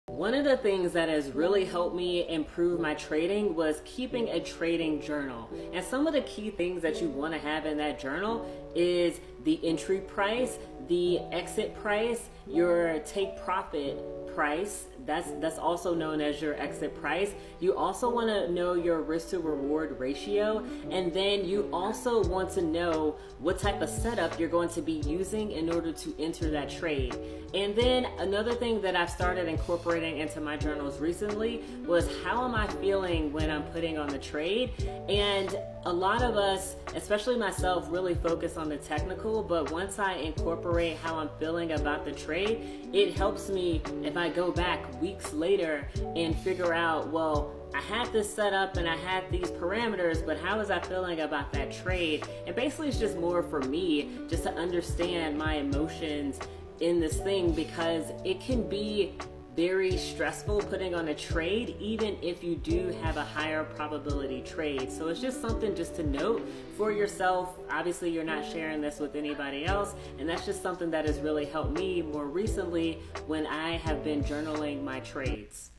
One of the things that has really helped me improve my trading was keeping a trading journal. And some of the key things that you want to have in that journal is the entry price, the exit price, your take profit price. That's also known as your exit price. You also want to know your risk to reward ratio, and then you also want to know what type of setup you're going to be using in order to enter that trade. And then another thing that I've started incorporating into my journals recently was how am I feeling when I'm putting on the trade. And a lot of us, especially myself, really focus on the technical, but once I incorporate how I'm feeling about the trade, it helps me if I go back weeks later and figure out, well, I had this set up and I had these parameters, but how was I feeling about that trade? And basically it's just more for me just to understand my emotions in this thing, because it can be very stressful putting on a trade even if you do have a higher probability trade. So it's just something just to note for yourself. Obviously you're not sharing this with anybody else, and that's just something that has really helped me more recently when I have been journaling my trades.